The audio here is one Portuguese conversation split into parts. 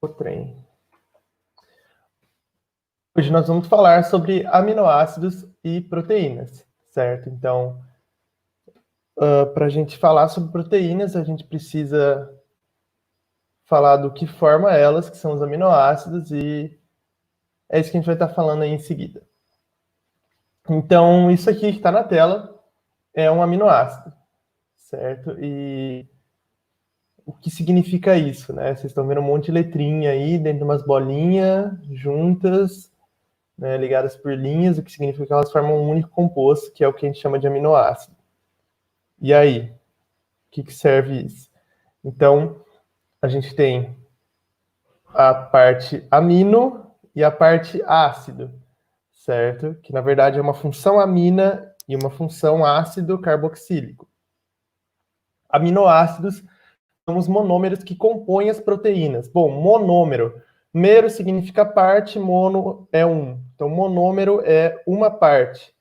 O trem. Hoje nós vamos falar sobre aminoácidos e proteínas, certo? Então, para a gente falar sobre proteínas, a gente precisa falar do que forma elas, que são os aminoácidos, e é isso que a gente vai estar falando aí em seguida. Então, isso aqui que está na tela é um aminoácido, certo? E o que significa isso, né? Vocês estão vendo um monte de letrinha aí dentro de umas bolinhas juntas, né, ligadas por linhas, o que significa que elas formam um único composto, que é o que a gente chama de aminoácido. E aí, o que serve isso? Então, a gente tem a parte amino e a parte ácido, certo? Que na verdade é uma função amina e uma função ácido carboxílico. Aminoácidos são os monômeros que compõem as proteínas. Bom, monômero. Mero significa parte, mono é um. Então, monômero é uma parte.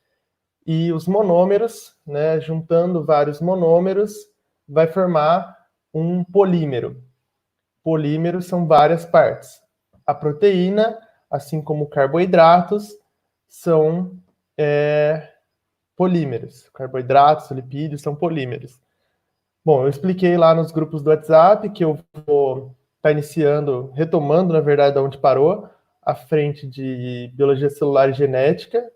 E os monômeros, né, juntando vários monômeros, vai formar um polímero. Polímeros são várias partes. A proteína, assim como carboidratos, são polímeros. Carboidratos, lipídios são polímeros. Bom, eu expliquei lá nos grupos do WhatsApp que eu vou estar iniciando, retomando, na verdade, de onde parou, a frente de biologia celular e genética.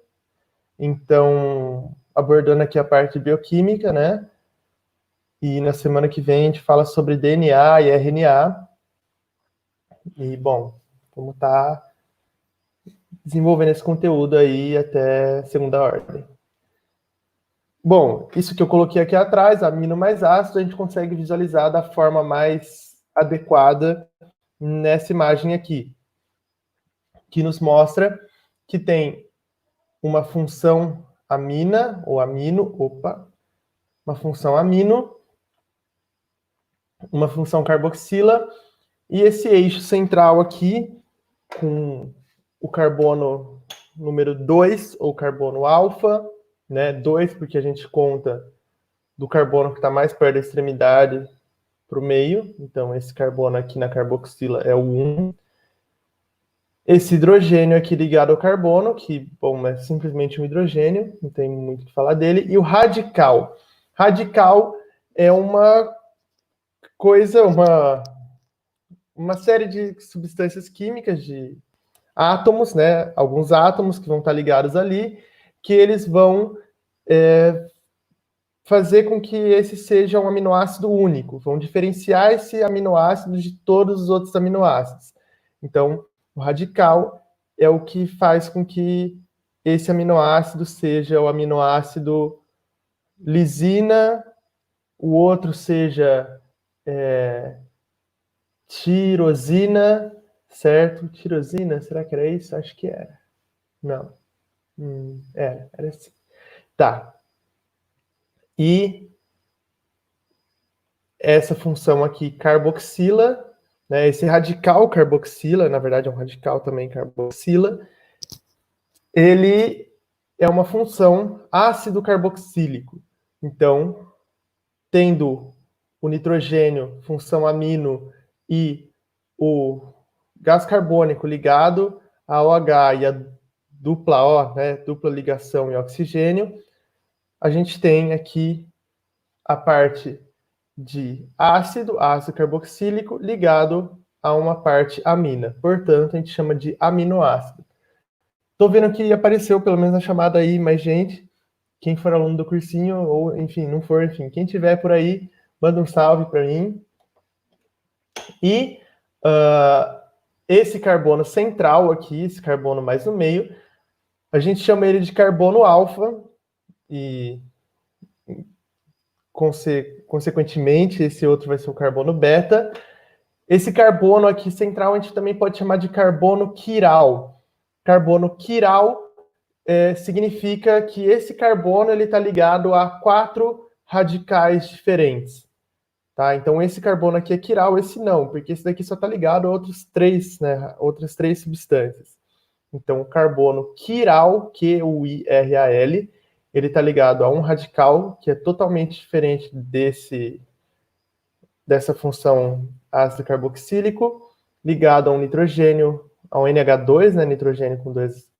Então, abordando aqui a parte de bioquímica, né? E na semana que vem a gente fala sobre DNA e RNA. E, bom, vamos estar desenvolvendo esse conteúdo aí até segunda ordem. Bom, isso que eu coloquei aqui atrás, amino mais ácido, a gente consegue visualizar da forma mais adequada nessa imagem aqui, que nos mostra que tem uma função amina, ou amino, uma função amino, uma função carboxila, e esse eixo central aqui, com o carbono número 2, ou carbono alfa, né? 2 porque a gente conta do carbono que está mais perto da extremidade para o meio, então esse carbono aqui na carboxila é o 1. Esse hidrogênio aqui ligado ao carbono, que, bom, é simplesmente um hidrogênio, não tem muito o que falar dele, e o radical. Radical é uma coisa, uma série de substâncias químicas, de átomos, né? Alguns átomos que vão estar ligados ali, que eles vão fazer com que esse seja um aminoácido único, vão diferenciar esse aminoácido de todos os outros aminoácidos. Então, o radical é o que faz com que esse aminoácido seja o aminoácido lisina, o outro seja tirosina, certo? Tirosina, será que era isso? Acho que era. Não. Era assim. Tá. E essa função aqui, carboxila, né, esse radical carboxila, na verdade é um radical também carboxila, ele é uma função ácido carboxílico. Então, tendo o nitrogênio, função amino, e o gás carbônico ligado ao H e a dupla O, né, dupla ligação e oxigênio, a gente tem aqui a parte de ácido carboxílico, ligado a uma parte amina. Portanto, a gente chama de aminoácido. Estou vendo que apareceu, pelo menos na chamada aí, mais gente. Quem for aluno do cursinho, ou, enfim, não for, enfim, quem tiver por aí, manda um salve para mim. E esse carbono central aqui, esse carbono mais no meio, a gente chama ele de carbono alfa, e consequentemente, esse outro vai ser o carbono beta. Esse carbono aqui central a gente também pode chamar de carbono quiral. Carbono quiral significa que esse carbono está ligado a 4 radicais diferentes. Tá? Então, esse carbono aqui é quiral, esse não, porque esse daqui só está ligado a outras 3 substâncias. Então, o carbono quiral, Q-U-I-R-A-L, ele está ligado a um radical que é totalmente diferente dessa função ácido carboxílico, ligado a um nitrogênio, a um NH2, né, nitrogênio com 2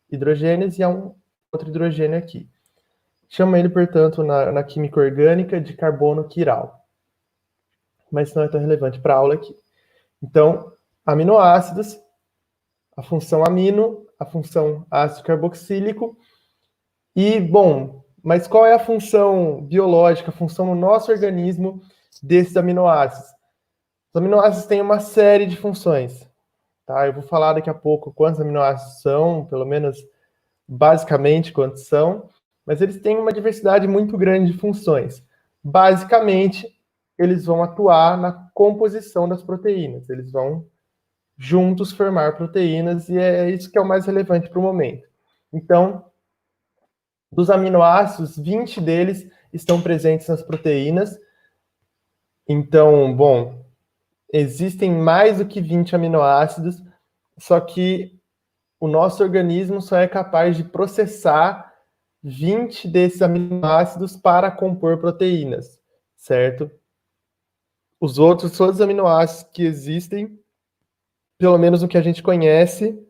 hidrogênios, e a um outro hidrogênio aqui. Chama ele, portanto, na química orgânica de carbono quiral. Mas isso não é tão relevante para a aula aqui. Então, aminoácidos, a função amino, a função ácido carboxílico. E, bom, mas qual é a função biológica, a função no nosso organismo desses aminoácidos? Os aminoácidos têm uma série de funções. Tá? Eu vou falar daqui a pouco quantos aminoácidos são, pelo menos basicamente quantos são, mas eles têm uma diversidade muito grande de funções. Basicamente, eles vão atuar na composição das proteínas, eles vão juntos formar proteínas, e é isso que é o mais relevante para o momento. Então, dos aminoácidos, 20 deles estão presentes nas proteínas. Então, bom, existem mais do que 20 aminoácidos, só que o nosso organismo só é capaz de processar 20 desses aminoácidos para compor proteínas, certo? Os outros, todos os aminoácidos que existem, pelo menos o que a gente conhece,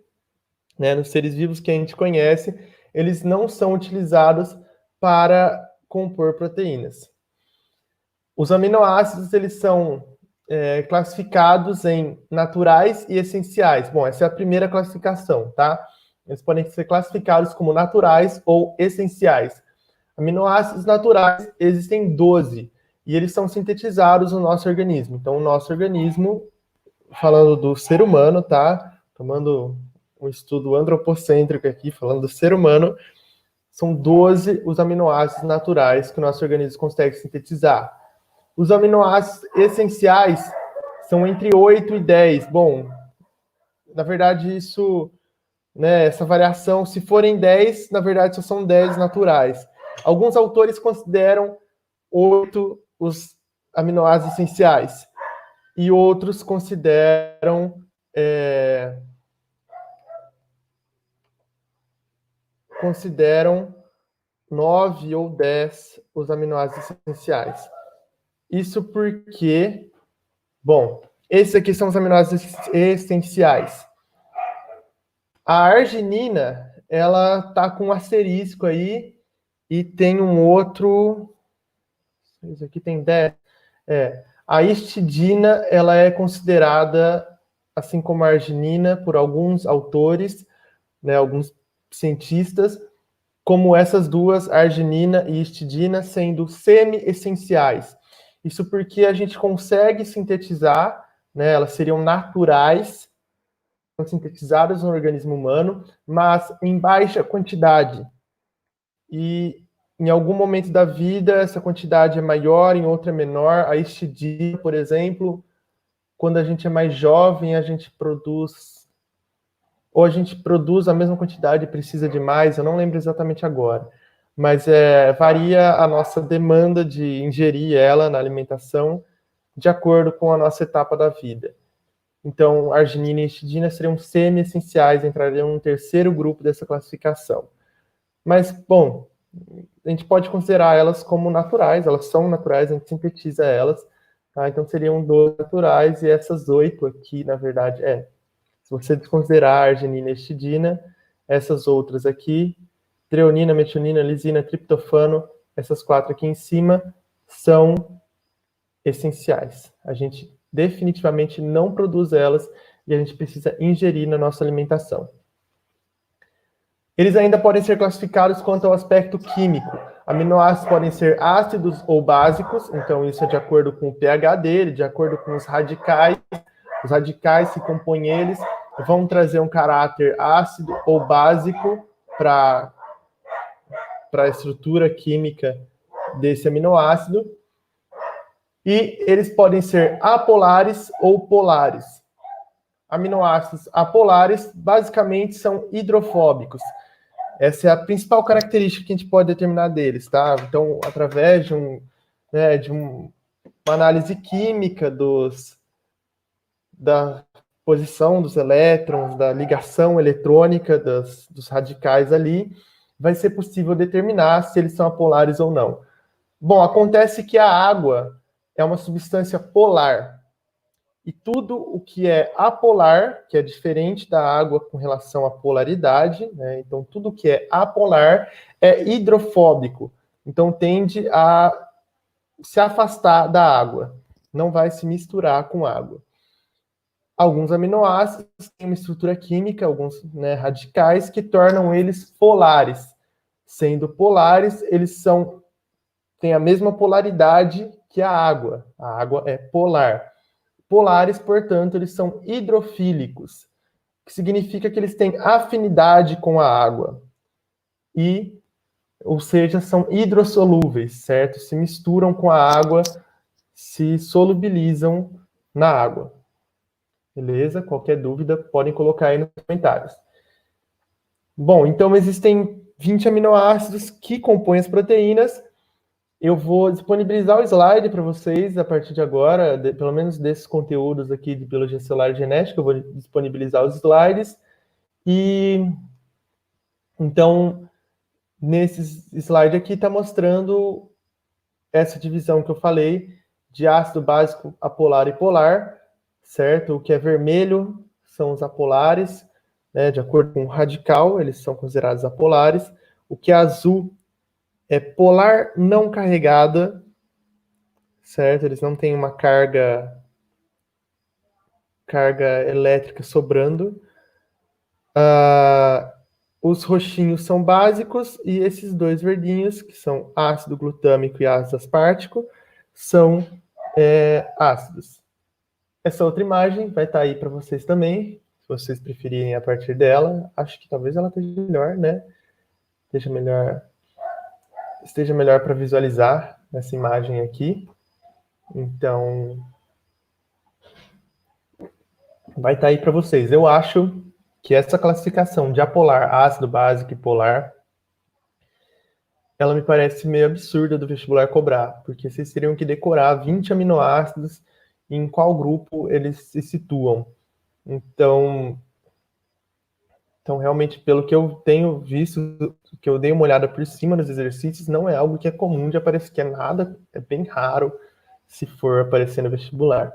né, nos seres vivos que a gente conhece, eles não são utilizados para compor proteínas. Os aminoácidos, eles são classificados em naturais e essenciais. Bom, essa é a primeira classificação, tá? Eles podem ser classificados como naturais ou essenciais. Aminoácidos naturais existem 12, e eles são sintetizados no nosso organismo. Então, o nosso organismo, falando do ser humano, tá? Tomando um estudo antropocêntrico aqui, falando do ser humano, são 12 os aminoácidos naturais que o nosso organismo consegue sintetizar. Os aminoácidos essenciais são entre 8 e 10. Bom, na verdade, isso, né, essa variação, se forem 10, na verdade, só são 10 naturais. Alguns autores consideram 8 os aminoácidos essenciais, e outros consideram 9 ou 10 os aminoácidos essenciais. Isso porque, bom, esses aqui são os aminoácidos essenciais. A arginina, ela tá com um asterisco aí, e tem um outro, isso aqui tem 10. A histidina, ela é considerada, assim como a arginina, por alguns autores, né, alguns cientistas, como essas duas, arginina e histidina, sendo semi-essenciais. Isso porque a gente consegue sintetizar, né, elas seriam naturais, são sintetizadas no organismo humano, mas em baixa quantidade. E em algum momento da vida, essa quantidade é maior, em outra é menor. A histidina, por exemplo, quando a gente é mais jovem, a gente produz, ou a gente produz a mesma quantidade e precisa de mais, eu não lembro exatamente agora. Mas varia a nossa demanda de ingerir ela na alimentação de acordo com a nossa etapa da vida. Então, arginina e histidina seriam semi-essenciais, entrariam no terceiro grupo dessa classificação. Mas, bom, a gente pode considerar elas como naturais, elas são naturais, a gente sintetiza elas, tá? Então seriam 12 naturais, e essas 8 aqui, na verdade, se você desconsiderar a arginina e a histidina, essas outras aqui, treonina, metionina, lisina, triptofano, essas 4 aqui em cima, são essenciais. A gente definitivamente não produz elas, e a gente precisa ingerir na nossa alimentação. Eles ainda podem ser classificados quanto ao aspecto químico. Aminoácidos podem ser ácidos ou básicos, então isso é de acordo com o pH dele, de acordo com os radicais. Os radicais que compõem eles vão trazer um caráter ácido ou básico para a estrutura química desse aminoácido. E eles podem ser apolares ou polares. Aminoácidos apolares basicamente são hidrofóbicos. Essa é a principal característica que a gente pode determinar deles, tá? Então, através de uma análise química da posição dos elétrons, da ligação eletrônica dos radicais ali, vai ser possível determinar se eles são apolares ou não. Bom, acontece que a água é uma substância polar. E tudo o que é apolar, que é diferente da água com relação à polaridade, né? Então, tudo o que é apolar é hidrofóbico. Então, tende a se afastar da água. Não vai se misturar com água. Alguns aminoácidos têm uma estrutura química, alguns, né, radicais, que tornam eles polares. Sendo polares, eles têm a mesma polaridade que a água. A água é polar. Polares, portanto, eles são hidrofílicos, que significa que eles têm afinidade com a água. Ou seja, são hidrossolúveis, certo? Se misturam com a água, se solubilizam na água. Beleza? Qualquer dúvida, podem colocar aí nos comentários. Bom, então existem 20 aminoácidos que compõem as proteínas. Eu vou disponibilizar o slide para vocês a partir de agora, pelo menos desses conteúdos aqui de biologia celular e genética, eu vou disponibilizar os slides. E então, nesse slide aqui está mostrando essa divisão que eu falei de ácido básico apolar e polar, certo? O que é vermelho são os apolares, né? De acordo com o radical, eles são considerados apolares. O que é azul é polar não carregada, certo? Eles não têm uma carga elétrica sobrando. Os roxinhos são básicos e esses dois verdinhos, que são ácido glutâmico e ácido aspartico, são ácidos. Essa outra imagem vai estar aí para vocês também, se vocês preferirem a partir dela. Acho que talvez ela esteja melhor, né? Esteja melhor para visualizar essa imagem aqui. Então, vai estar aí para vocês. Eu acho que essa classificação de apolar, ácido, básico e polar, ela me parece meio absurda do vestibular cobrar, porque vocês teriam que decorar 20 aminoácidos e em qual grupo eles se situam. Então, realmente, pelo que eu tenho visto, que eu dei uma olhada por cima dos exercícios, não é algo que é comum de aparecer, que é nada, é bem raro se for aparecer no vestibular.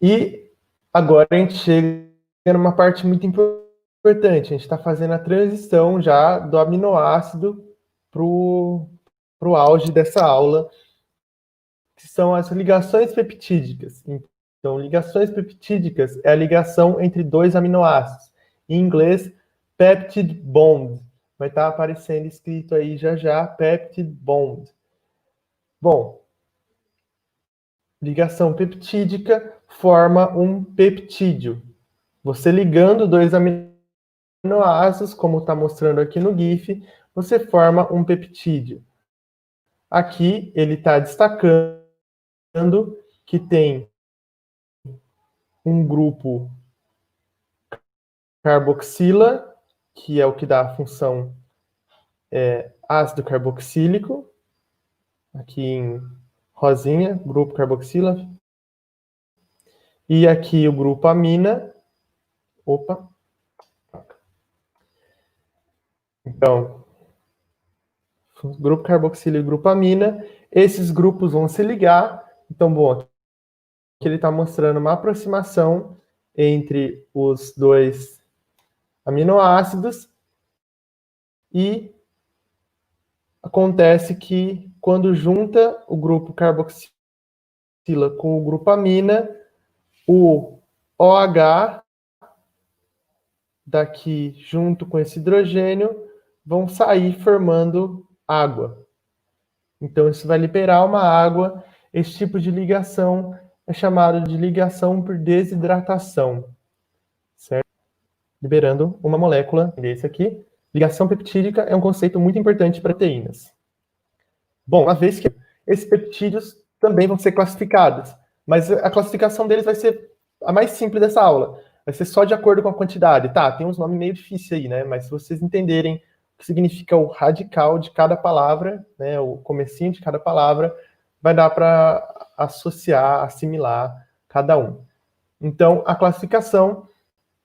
E agora a gente chega numa parte muito importante. A gente está fazendo a transição já do aminoácido para o auge dessa aula, que são as ligações peptídicas. Então, ligações peptídicas é a ligação entre dois aminoácidos. Em inglês, peptide bond. Vai estar aparecendo escrito aí já, peptide bond. Bom, ligação peptídica forma um peptídeo. Você ligando dois aminoácidos, como está mostrando aqui no GIF, você forma um peptídeo. Aqui ele está destacando que tem um grupo carboxila, que é o que dá a função ácido carboxílico, aqui em rosinha, grupo carboxila. E aqui o grupo amina. Opa. Então, grupo carboxila e grupo amina, esses grupos vão se ligar. Então, bom, aqui ele está mostrando uma aproximação entre os dois aminoácidos e acontece que quando junta o grupo carboxila com o grupo amina, o OH daqui junto com esse hidrogênio vão sair formando água. Então isso vai liberar uma água. Esse tipo de ligação é chamado de ligação por desidratação, certo? Liberando uma molécula desse aqui. Ligação peptídica é um conceito muito importante para proteínas. Bom, uma vez que esses peptídeos também vão ser classificados, mas a classificação deles vai ser a mais simples dessa aula. Vai ser só de acordo com a quantidade. Tá, tem uns nomes meio difíceis aí, né? Mas se vocês entenderem o que significa o radical de cada palavra, né, o comecinho de cada palavra, vai dar para associar, assimilar cada um. Então, a classificação,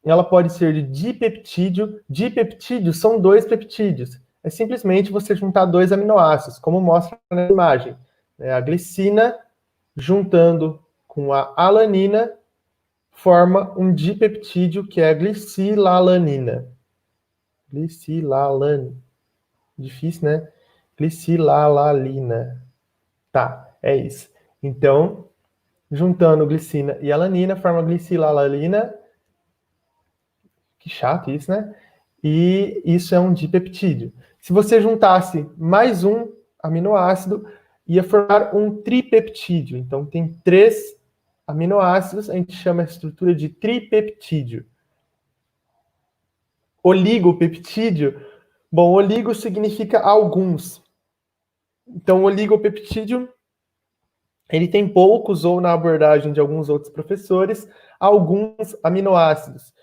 ela pode ser de dipeptídeo. Dipeptídeo são dois peptídeos. É simplesmente você juntar dois aminoácidos, como mostra na imagem. A glicina juntando com a alanina, forma um dipeptídeo, que é a glicilalanina. Glicilalanina. Difícil, né? Glicilalalina. Tá, é isso. Então, juntando glicina e alanina, forma glicilalalina. Que chato isso, né? E isso é um dipeptídeo. Se você juntasse mais um aminoácido, ia formar um tripeptídeo. Então, tem 3 aminoácidos, a gente chama a estrutura de tripeptídeo. Oligopeptídeo, bom, oligo significa alguns. Então, oligopeptídeo, ele tem poucos, ou na abordagem de alguns outros professores, alguns aminoácidos.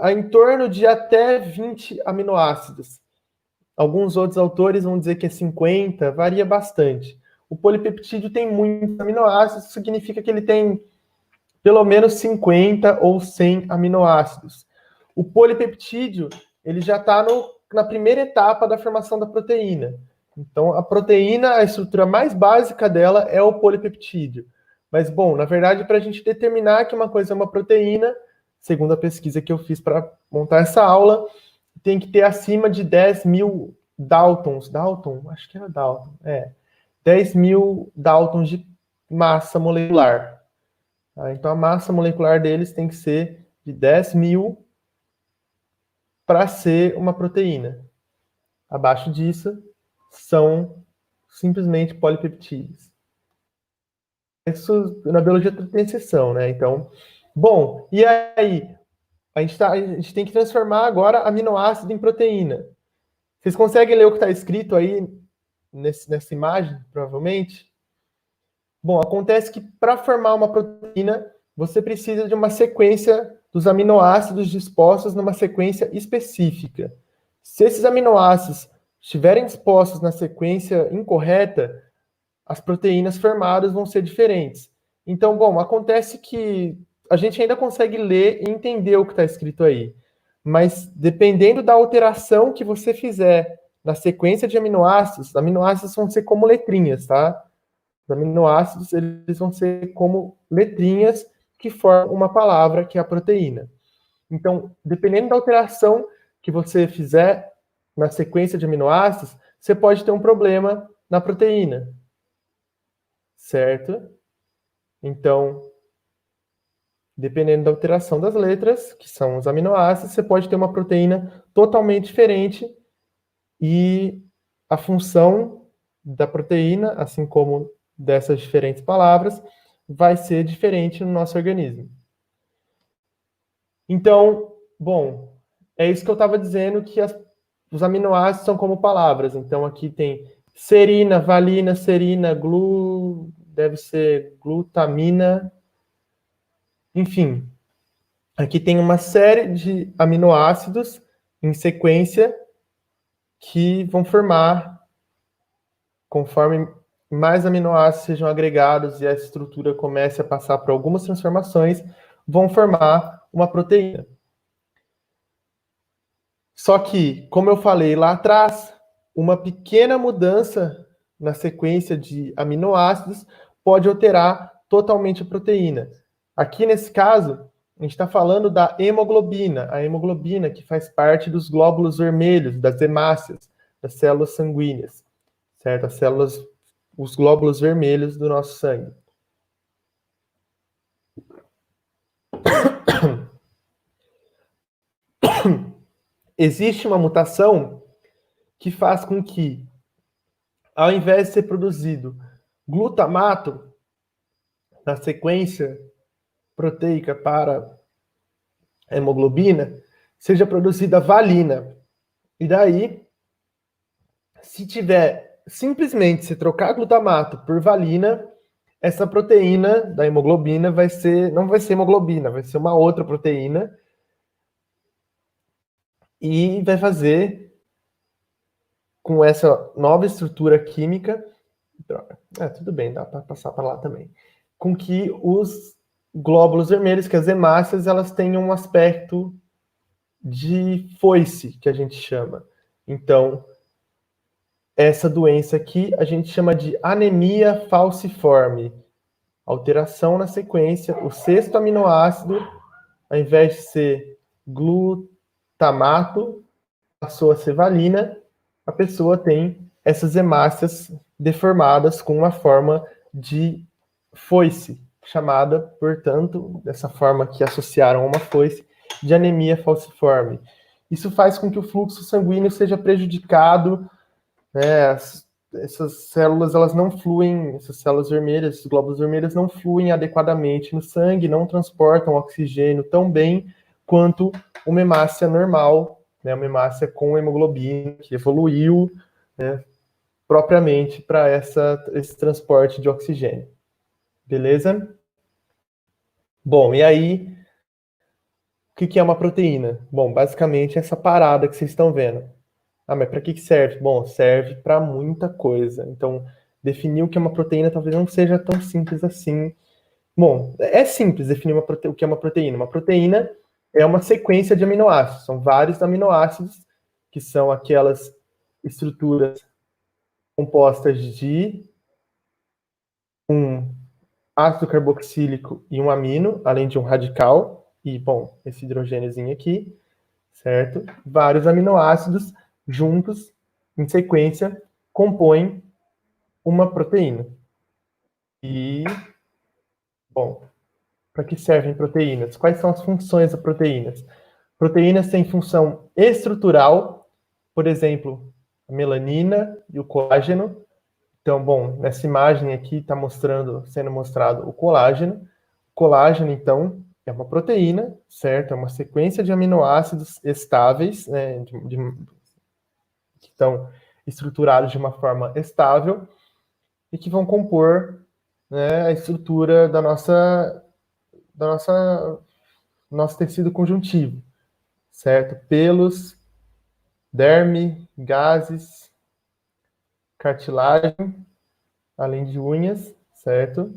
Em torno de até 20 aminoácidos. Alguns outros autores vão dizer que é 50, varia bastante. O polipeptídeo tem muitos aminoácidos, significa que ele tem pelo menos 50 ou 100 aminoácidos. O polipeptídeo, ele já está na primeira etapa da formação da proteína. Então, a proteína, a estrutura mais básica dela é o polipeptídeo. Mas, bom, na verdade, para a gente determinar que uma coisa é uma proteína, segundo a pesquisa que eu fiz para montar essa aula, tem que ter acima de 10.000 Daltons. Dalton? Acho que era Dalton. 10.000 Daltons de massa molecular. Então, a massa molecular deles tem que ser de 10.000 para ser uma proteína. Abaixo disso, são simplesmente polipeptídeos. Isso na biologia tem exceção, né? Então, bom, e aí? A gente tem que transformar agora aminoácido em proteína. Vocês conseguem ler o que está escrito aí nessa imagem, provavelmente? Bom, acontece que para formar uma proteína, você precisa de uma sequência dos aminoácidos dispostos numa sequência específica. Se esses aminoácidos estiverem dispostos na sequência incorreta, as proteínas formadas vão ser diferentes. Então, bom, acontece que a gente ainda consegue ler e entender o que está escrito aí. Mas, dependendo da alteração que você fizer na sequência de aminoácidos vão ser como letrinhas, tá? Os aminoácidos, eles vão ser como letrinhas que formam uma palavra, que é a proteína. Então, dependendo da alteração que você fizer na sequência de aminoácidos, você pode ter um problema na proteína. Certo? Então, dependendo da alteração das letras, que são os aminoácidos, você pode ter uma proteína totalmente diferente e a função da proteína, assim como dessas diferentes palavras, vai ser diferente no nosso organismo. Então, bom, é isso que eu estava dizendo, que os aminoácidos são como palavras. Então, aqui tem serina, valina, serina, deve ser glutamina. Enfim, aqui tem uma série de aminoácidos em sequência que vão formar, conforme mais aminoácidos sejam agregados e a estrutura comece a passar por algumas transformações, vão formar uma proteína. Só que, como eu falei lá atrás, uma pequena mudança na sequência de aminoácidos pode alterar totalmente a proteína. Aqui, nesse caso, a gente está falando da hemoglobina, a hemoglobina que faz parte dos glóbulos vermelhos, das hemácias, das células sanguíneas, certo? As células, os glóbulos vermelhos do nosso sangue. Existe uma mutação que faz com que, ao invés de ser produzido glutamato na sequência proteica para a hemoglobina, seja produzida valina. E daí, se tiver simplesmente se trocar glutamato por valina, essa proteína da hemoglobina não vai ser hemoglobina, vai ser uma outra proteína e vai fazer com essa nova estrutura química, tudo bem, dá para passar para lá também, com que os glóbulos vermelhos, que as hemácias, elas tenham um aspecto de foice, que a gente chama. Então, essa doença aqui a gente chama de anemia falciforme. alteração na sequência, o sexto aminoácido, ao invés de ser glutamato, passou a ser valina, a pessoa tem essas hemácias deformadas com uma forma de foice, chamada, portanto, dessa forma que associaram a uma foice, de anemia falciforme. Isso faz com que o fluxo sanguíneo seja prejudicado, né? Essas células, elas não fluem, essas células vermelhas, esses glóbulos vermelhos não fluem adequadamente no sangue, não transportam oxigênio tão bem quanto uma hemácia normal, né? Uma hemácia com hemoglobina, que evoluiu, né, propriamente para esse transporte de oxigênio. Beleza? Bom, e aí, o que é uma proteína? Bom, basicamente essa parada que vocês estão vendo. Ah, mas para que serve? Bom, serve para muita coisa. Então, definir o que é uma proteína talvez não seja tão simples assim. Bom, é simples definir o que é uma proteína. Uma proteína é uma sequência de aminoácidos. São vários aminoácidos, que são aquelas estruturas compostas de um ácido carboxílico e um amino, além de um radical, e, bom, esse hidrogêniozinho aqui, certo? Vários aminoácidos juntos, em sequência, compõem uma proteína. E, bom, para que servem proteínas? Quais são as funções das proteínas? Proteínas têm função estrutural, por exemplo, a melanina e o colágeno. Então, bom, nessa imagem aqui está sendo mostrado o colágeno. O colágeno, então, é uma proteína, certo? É uma sequência de aminoácidos estáveis, né, que estão estruturados de uma forma estável e que vão compor, né, a estrutura da nosso tecido conjuntivo, certo? Pelos, derme, gases, cartilagem, além de unhas, certo?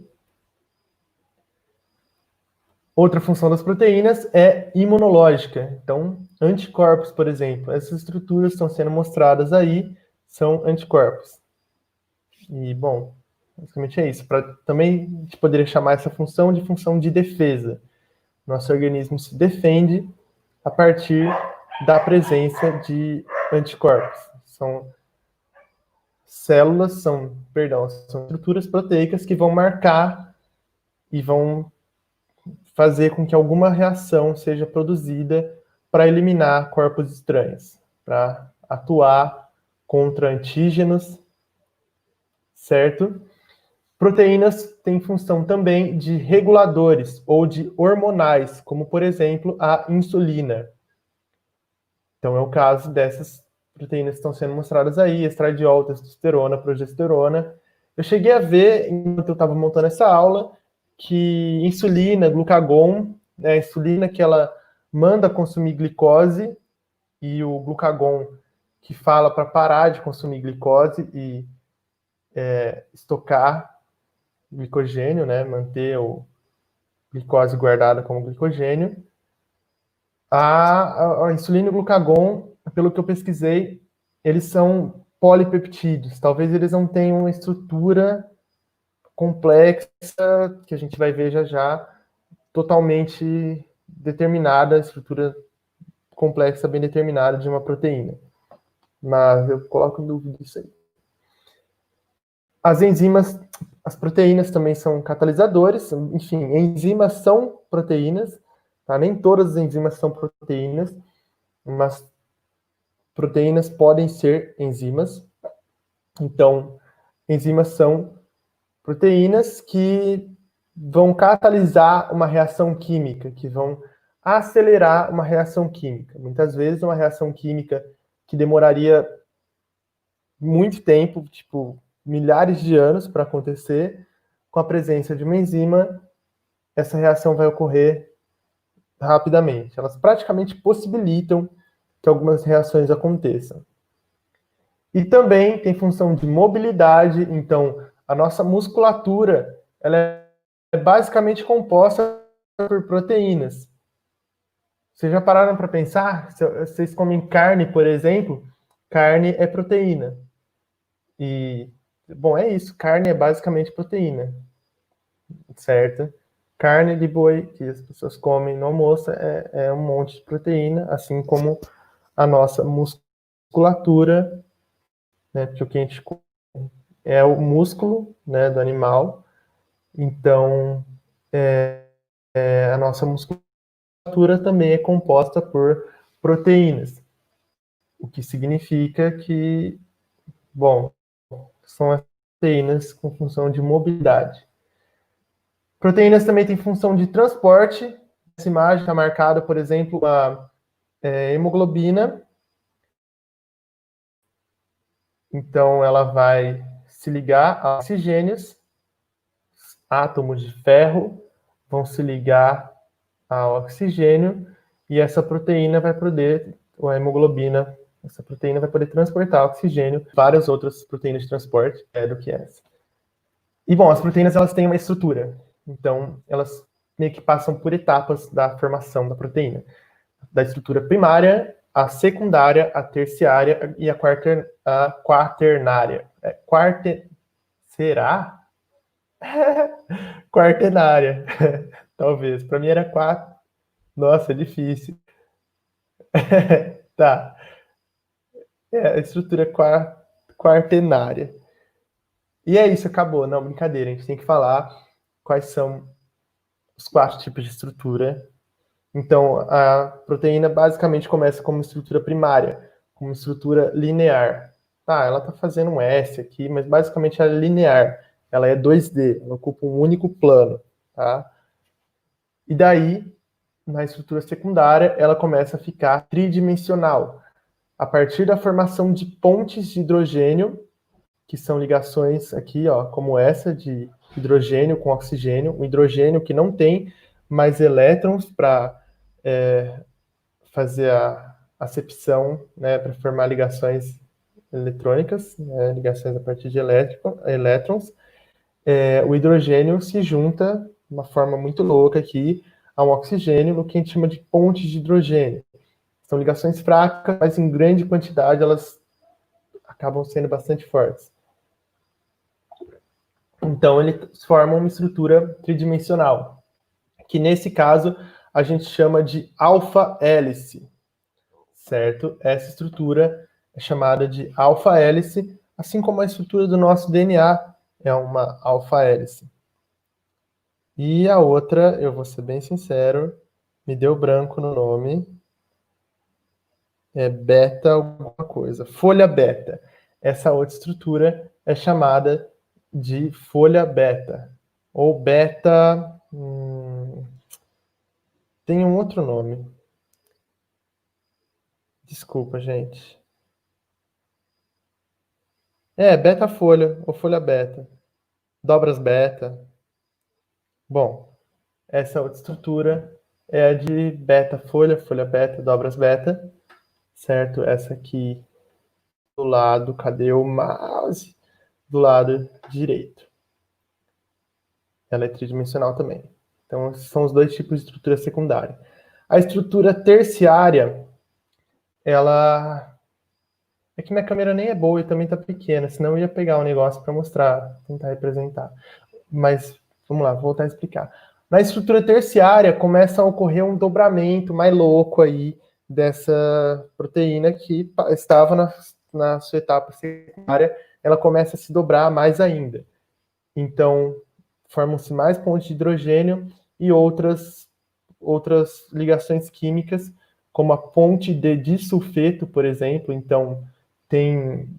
Outra função das proteínas é imunológica. Então, anticorpos, por exemplo, essas estruturas estão sendo mostradas aí, são anticorpos. E, bom, basicamente é isso. Também a gente poderia chamar essa função de defesa. Nosso organismo se defende a partir da presença de anticorpos. São são estruturas proteicas que vão marcar e vão fazer com que alguma reação seja produzida para eliminar corpos estranhos, para atuar contra antígenos, certo? Proteínas têm função também de reguladores ou de hormonais, como, por exemplo, a insulina. Então, é o caso dessas proteínas que estão sendo mostradas aí, estradiol, testosterona, progesterona. Eu cheguei a ver, enquanto eu estava montando essa aula, que insulina, glucagon, né, a insulina que ela manda consumir glicose e o glucagon que fala para parar de consumir glicose e estocar glicogênio, né, manter a glicose guardada como glicogênio. A insulina e o glucagon, pelo que eu pesquisei, eles são polipeptídeos. Talvez eles não tenham uma estrutura complexa, que a gente vai ver já já, totalmente determinada, estrutura complexa, bem determinada de uma proteína. Mas eu coloco em dúvida isso aí. As enzimas, as proteínas também são catalisadores, enfim, enzimas são proteínas, tá? Nem todas as enzimas são proteínas, mas proteínas podem ser enzimas. Então, enzimas são proteínas que vão catalisar uma reação química, que vão acelerar uma reação química. Muitas vezes, uma reação química que demoraria muito tempo, tipo milhares de anos para acontecer, com a presença de uma enzima, essa reação vai ocorrer rapidamente. Elas praticamente possibilitam que algumas reações aconteçam. E também tem função de mobilidade, então a nossa musculatura ela é basicamente composta por proteínas. Vocês já pararam para pensar? Se vocês comem carne, por exemplo, carne é proteína. E, bom, é isso. Carne é basicamente proteína. certo? Carne de boi que as pessoas comem no almoço é um monte de proteína, assim como a nossa musculatura, né? Porque o que a gente come é o músculo, né, do animal. Então, a nossa musculatura também é composta por proteínas, o que significa que, bom, são as proteínas com função de mobilidade. Proteínas também têm função de transporte. Essa imagem está marcada, por exemplo, a hemoglobina. Então, ela vai se ligar a oxigênios, átomos de ferro vão se ligar ao oxigênio e essa proteína vai poder, ou a hemoglobina, essa proteína vai poder transportar oxigênio, várias outras proteínas de transporte do que essa. E, bom, as proteínas, elas têm uma estrutura. Então, elas meio que passam por etapas da formação da proteína. Da estrutura primária, a secundária, a terciária e a quaternária. Será? Quaternária. Talvez. Para mim era quatro. Nossa, é difícil. Tá. A estrutura quaternária. E é isso, acabou. Não, brincadeira. A gente tem que falar quais são os 4 tipos de estrutura. Então, a proteína basicamente começa como estrutura primária, como estrutura linear. Tá, ela está fazendo um S aqui, mas basicamente ela é linear. Ela é 2D, ela ocupa um único plano. Tá? E daí, na estrutura secundária, ela começa a ficar tridimensional, a partir da formação de pontes de hidrogênio, que são ligações aqui, ó, como essa de hidrogênio com oxigênio, um hidrogênio que não tem mais elétrons para fazer a acepção, né, para formar ligações eletrônicas, né, ligações a partir de elétrons. O hidrogênio se junta de uma forma muito louca aqui a um oxigênio, no que a gente chama de pontes de hidrogênio. São ligações fracas, mas em grande quantidade elas acabam sendo bastante fortes. Então, eles formam uma estrutura tridimensional, que nesse caso a gente chama de alfa-hélice, certo? Essa estrutura é chamada de alfa-hélice, assim como a estrutura do nosso DNA é uma alfa-hélice. E a outra, eu vou ser bem sincero, me deu branco no nome, é beta alguma coisa, folha beta. Essa outra estrutura é chamada de folha beta, ou beta... tem um outro nome. Desculpa, gente. Beta folha, ou folha beta. Dobras beta. Bom, essa outra estrutura é a de beta folha, folha beta, dobras beta, certo? Essa aqui do lado, cadê o mouse? Do lado direito. Ela é tridimensional também. Então, são os 2 tipos de estrutura secundária. A estrutura terciária, ela... É que minha câmera nem é boa e também tá pequena, senão eu ia pegar um negócio para mostrar, tentar representar. Mas, vamos lá, vou voltar a explicar. Na estrutura terciária, começa a ocorrer um dobramento mais louco aí dessa proteína que estava na sua etapa secundária, ela começa a se dobrar mais ainda. Então, formam-se mais pontes de hidrogênio e outras ligações químicas, como a ponte de disulfeto, por exemplo. Então, tem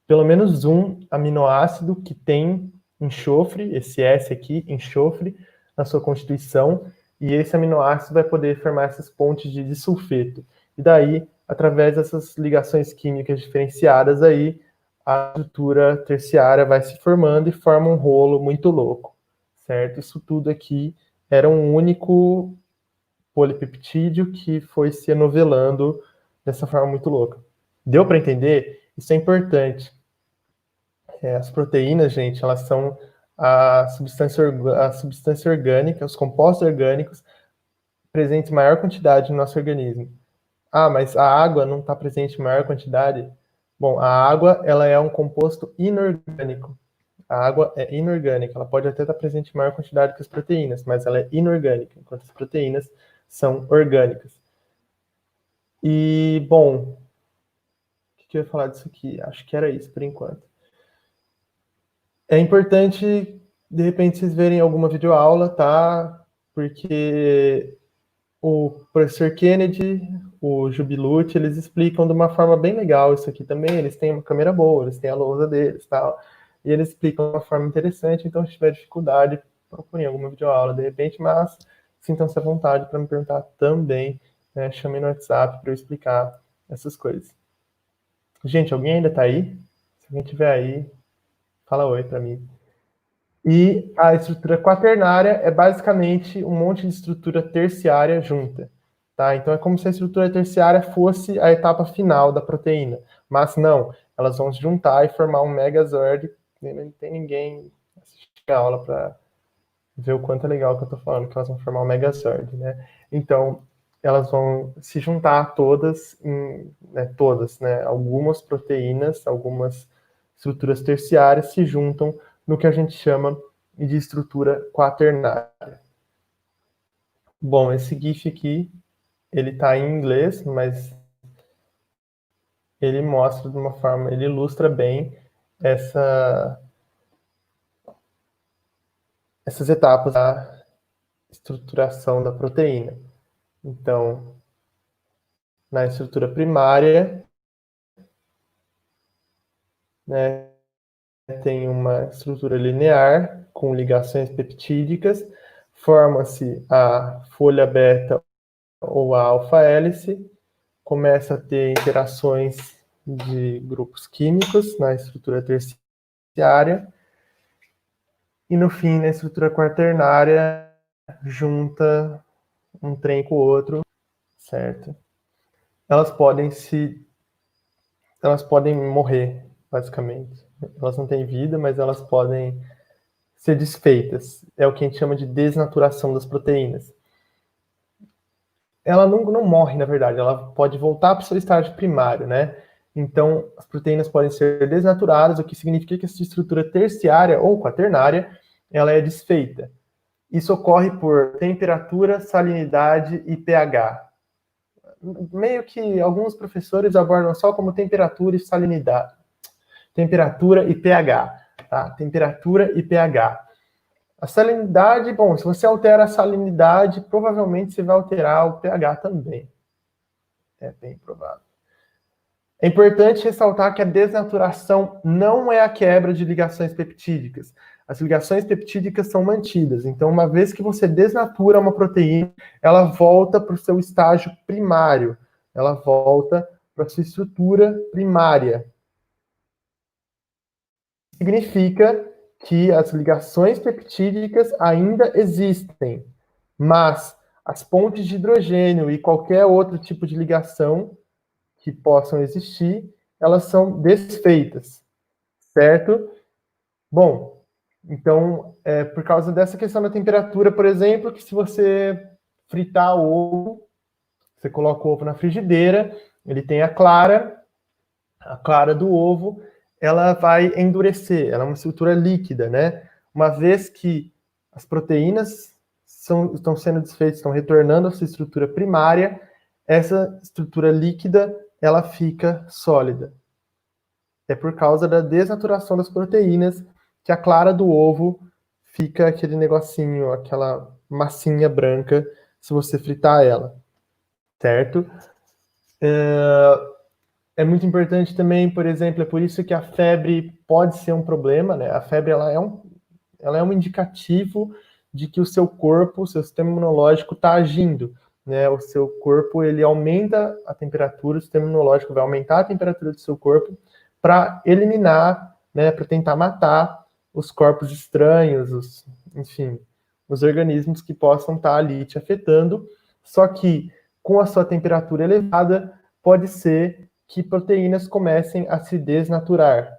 pelo menos um aminoácido que tem enxofre, esse S aqui, enxofre, na sua constituição, e esse aminoácido vai poder formar essas pontes de disulfeto. E daí, através dessas ligações químicas diferenciadas aí, a estrutura terciária vai se formando e forma um rolo muito louco, certo? Isso tudo aqui era um único polipeptídeo que foi se anovelando dessa forma muito louca. Deu para entender? Isso é importante. As proteínas, gente, elas são a substância orgânica, os compostos orgânicos presentes em maior quantidade no nosso organismo. Ah, mas a água não está presente em maior quantidade? Bom, a água ela é um composto inorgânico. A água é inorgânica, ela pode até estar presente em maior quantidade que as proteínas, mas ela é inorgânica, enquanto as proteínas são orgânicas. E, bom, o que eu ia falar disso aqui? Acho que era isso por enquanto. É importante, de repente, vocês verem alguma videoaula, tá? Porque o professor Kennedy, o Jubilucci, eles explicam de uma forma bem legal isso aqui também. Eles têm uma câmera boa, eles têm a lousa deles e tal. E eles explicam de uma forma interessante, então se tiver dificuldade, procurem alguma videoaula de repente, mas sintam-se à vontade para me perguntar também, né? Chamem no WhatsApp para eu explicar essas coisas. Gente, alguém ainda está aí? Se alguém estiver aí, fala oi para mim. E a estrutura quaternária é basicamente um monte de estrutura terciária junta. Tá? Então é como se a estrutura terciária fosse a etapa final da proteína. Mas não, elas vão se juntar e formar um megazord. Não tem ninguém assistindo a aula para ver o quanto é legal que eu estou falando, que elas vão formar um megazord. Né? Então, elas vão se juntar todas, todas, né? Algumas proteínas, algumas estruturas terciárias se juntam no que a gente chama de estrutura quaternária. Bom, esse GIF aqui, ele está em inglês, mas ele mostra de uma forma, ele ilustra bem essas etapas da estruturação da proteína. Então, na estrutura primária, né, tem uma estrutura linear com ligações peptídicas, forma-se a folha beta ou a alfa-hélice, começa a ter interações de grupos químicos na estrutura terciária, e no fim, na estrutura quaternária, junta um trem com o outro, certo? Elas podem morrer, basicamente. Elas não têm vida, mas elas podem ser desfeitas. É o que a gente chama de desnaturação das proteínas. Ela não morre, na verdade, ela pode voltar para o seu estágio primário, né? Então, as proteínas podem ser desnaturadas, o que significa que essa estrutura terciária ou quaternária, ela é desfeita. Isso ocorre por temperatura, salinidade e pH. Meio que alguns professores abordam só como temperatura e salinidade. Temperatura e pH, tá? Temperatura e pH. A salinidade, bom, se você altera a salinidade, provavelmente você vai alterar o pH também. É bem provável. É importante ressaltar que a desnaturação não é a quebra de ligações peptídicas. As ligações peptídicas são mantidas. Então, uma vez que você desnatura uma proteína, ela volta para o seu estágio primário. Ela volta para a sua estrutura primária. Significa que as ligações peptídicas ainda existem, mas as pontes de hidrogênio e qualquer outro tipo de ligação que possam existir, elas são desfeitas, certo? Bom, então, por causa dessa questão da temperatura, por exemplo, que se você fritar o ovo, você coloca o ovo na frigideira, ele tem a clara do ovo, ela vai endurecer, ela é uma estrutura líquida, né? Uma vez que as proteínas estão sendo desfeitas, estão retornando à sua estrutura primária, essa estrutura líquida, ela fica sólida. É por causa da desnaturação das proteínas que a clara do ovo fica aquele negocinho, aquela massinha branca, se você fritar ela, certo? É muito importante também, por exemplo, é por isso que a febre pode ser um problema, né? A febre ela é um indicativo de que o seu corpo, o seu sistema imunológico está agindo, né? O seu corpo ele aumenta a temperatura, o sistema imunológico vai aumentar a temperatura do seu corpo para eliminar, né? Para tentar matar os corpos estranhos, enfim, os organismos que possam estar ali te afetando. Só que com a sua temperatura elevada, pode ser que proteínas comecem a se desnaturar.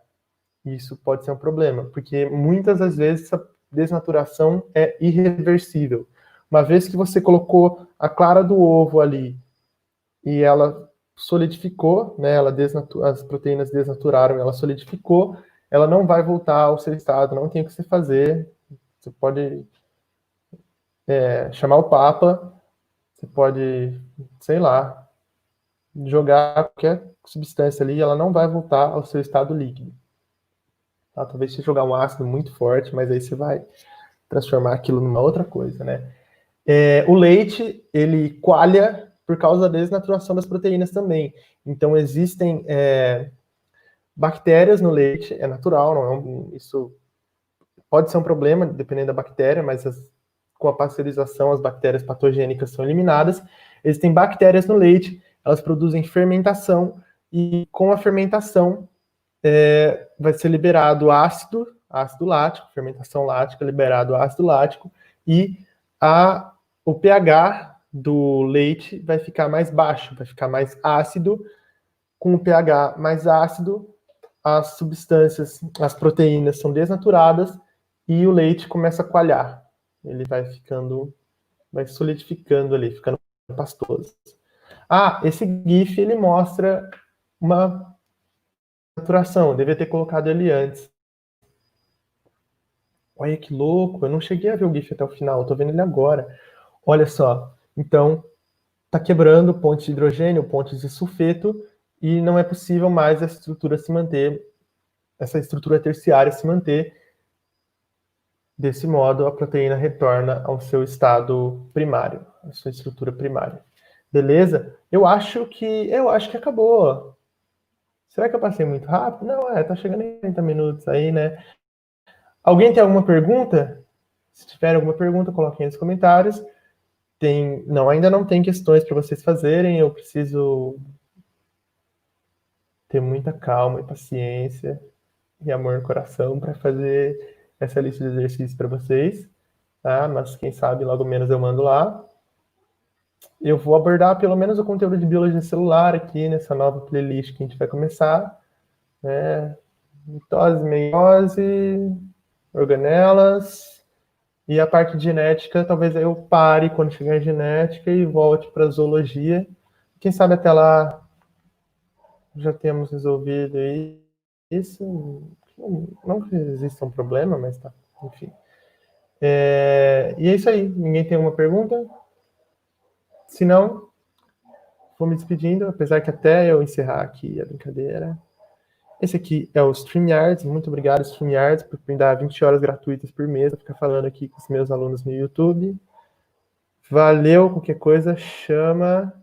Isso pode ser um problema, porque muitas das vezes essa desnaturação é irreversível. Uma vez que você colocou a clara do ovo ali e ela solidificou, né, as proteínas desnaturaram, ela solidificou, ela não vai voltar ao seu estado, não tem o que você fazer. Você pode chamar o Papa, você pode, sei lá, jogar qualquer substância ali, ela não vai voltar ao seu estado líquido. Tá? Talvez você jogar um ácido muito forte, mas aí você vai transformar aquilo numa outra coisa, né? O leite, ele coalha por causa da desnaturação das proteínas também. Então, existem bactérias no leite, é natural, não é isso pode ser um problema, dependendo da bactéria, mas com a pasteurização, as bactérias patogênicas são eliminadas. Existem bactérias no leite, elas produzem fermentação, e com a fermentação vai ser liberado ácido lático, fermentação lática, liberado ácido lático, e o pH do leite vai ficar mais baixo, vai ficar mais ácido. Com o pH mais ácido, as substâncias, as proteínas são desnaturadas e o leite começa a coalhar. Ele vai solidificando ali, ficando pastoso. Esse GIF, ele mostra uma naturação, eu devia ter colocado ele antes. Olha que louco, eu não cheguei a ver o GIF até o final, eu tô vendo ele agora. Olha só, então, tá quebrando pontes de hidrogênio, pontes de sulfeto, e não é possível mais essa estrutura se manter, essa estrutura terciária se manter. Desse modo, a proteína retorna ao seu estado primário, à sua estrutura primária. Beleza? Eu acho que acabou. Será que eu passei muito rápido? Não, tá chegando em 30 minutos aí, né? Alguém tem alguma pergunta? Se tiver alguma pergunta, coloquem nos comentários. Ainda não tem questões para vocês fazerem, eu preciso ter muita calma e paciência e amor no coração para fazer essa lista de exercícios para vocês, tá? Mas quem sabe logo menos eu mando lá. Eu vou abordar pelo menos o conteúdo de biologia celular aqui nessa nova playlist que a gente vai começar, né? Mitose, meiose, organelas, e a parte de genética, talvez eu pare quando chegar em genética e volte para zoologia. Quem sabe até lá já temos resolvido isso. Não que exista um problema, mas tá, enfim. E é isso aí. Ninguém tem uma pergunta? Se não, vou me despedindo, apesar que até eu encerrar aqui a brincadeira. Esse aqui é o StreamYards. Muito obrigado, StreamYards, por me dar 20 horas gratuitas por mês, para ficar falando aqui com os meus alunos no YouTube. Valeu, qualquer coisa, chama.